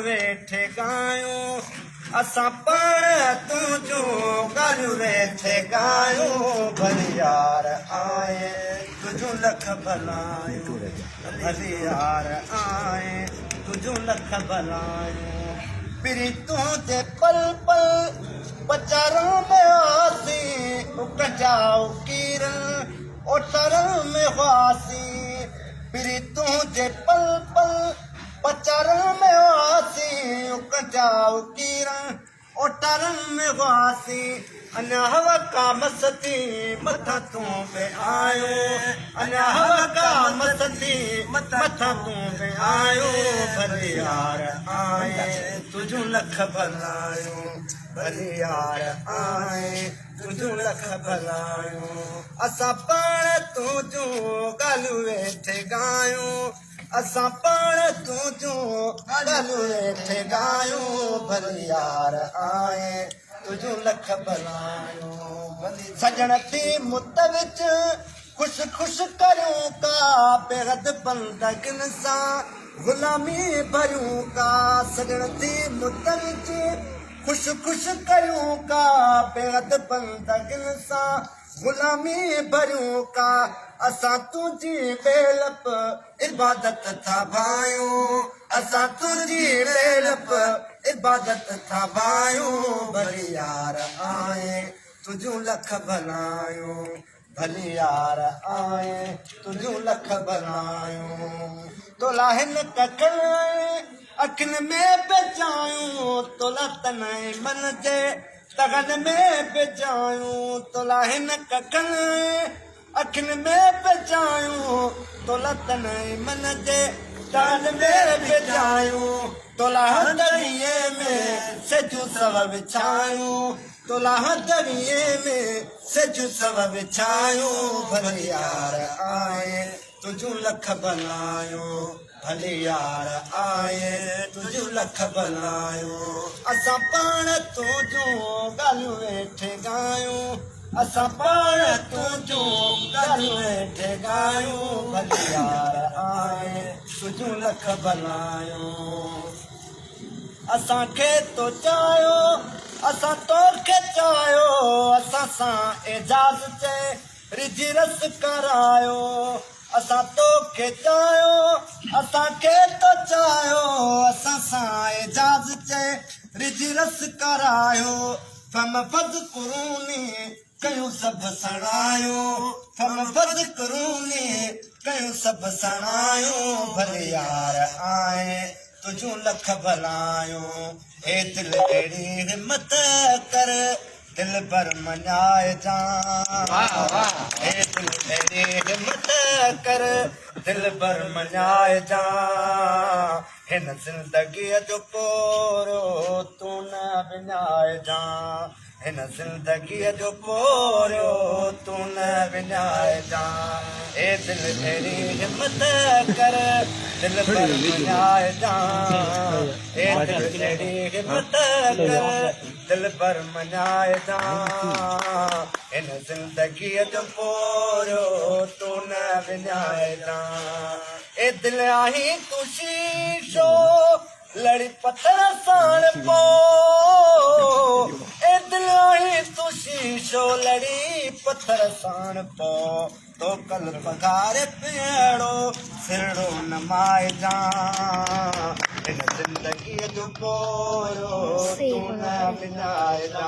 वेठे गायूं असां पाण तुंहिंजो ॻाल्हियूं वेठे गायूं भली यार आए तुंहिंजो लख भलायूं भली यार आए तुंहिंजो लख भलायूं पिरी तुंहिंजे पल पल पचारों में वासी कजाओ कीरन ओटरन में वासी पिरी तुंहिंजे पल पल पचारों में वासी कजाओ कीरन ओटरन में वासी अञा हवा का मस्ती मथा तूं पे आयो अञा हवा का मस्ती मथा तूं पे आयो भले यार आए तुझो लख भलायो भले यार आए तुझो लख भलायो असां पाण तुंहिंजो ॻाल्हियूं वेठे गायूं असां पाण तुंहिंजो ॻाल्हियूं वेठे गायूं भले यार आए तुझो लख भलायो सजण थी मुत विच खुश खुश करूं का बेहद बंदगन सां गुलामी भरूं का सजण थी मुत विच खुश खुश करूं का बेहद बंदगन सां गुलामी भरूं का असां तुंहिंजी बेलप इबादत था भायूं असां तुंहिंजी बेलप इबादत था भायूं भली यार आए तुझो लख भलायूं भली यार आए तुझो लख भलायूं तोला हिन कखन अखिन में बेचायूं तोला तनय मन जे तगन में बेचायूं तोला हिन कखन अखिन में बेचायूं तोला तनय मन जे तगन में बेचायूं तोला दरिये में सजू सव विछायूं तोला दरिये में सजू सव विछायूं भले यार आए तुझो लख भलायो भले यार आए तुझो लख भलायो असां पाण तुंहिंजो ॻाल्हियूं वेठे गायूं असां पाण तुंहिंजो ॻाल्हियूं वेठे गायूं भले यार आए तुझो लख भलायो असांखे तो चाहियो असां तोखे चाहियो असां सां एजाज़ चए रिझी रस करायो असां तोखे चाहियो असांखे तो चाहियो असां सां एजाज़ चए रिझी रस करायो फम फज़ कुरूनी कयूं सभु सणायो फम फज़ कुरूनी कयूं सभु सणायो भले यार आए तुझो लख भलायो हे दिल अहिड़ी हिम्मत कर दिल भर मञाए जा हे दिल अहिड़ी हिम्मत कर दिल भर मञाए जा हिन ज़िंदगीअ जो पोरो तूं न विञाए जा हिन ज़िंदगीअ जो पोरो तूं न विञाए जा हे दिल अहिड़ी हिम्मत कर दिल भर मञाए जा हे दिल अहिड़ी हिम्मत कर दिल भर मञाए जा हिन ज़िंदगीअ जो पोरो तूं न विञाए जा ए दिल आहीं तूं शीशो लड़ी पत्थर साण पो ए दिल आहीं तूं शीशो लड़ी पत्थर साण पो तो कल पघार पेड़ो सिरड़ो नमाए जा हिन ज़िंदगीअ जो पोरो तूं न विञाए जा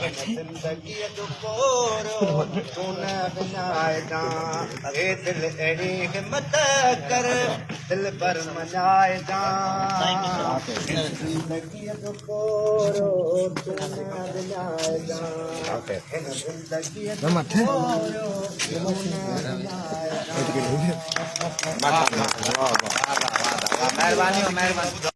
हिन ज़िंदगीअ जो पोरो तूं न विञाए जा हे दिल अहिड़ी हिम्मत कर दिल भर मञाए जा हिन ज़िंदगीअ जो पोरो तूं न विञाए जा हिन ज़िंदगीअ जो पोरो मेहरबानी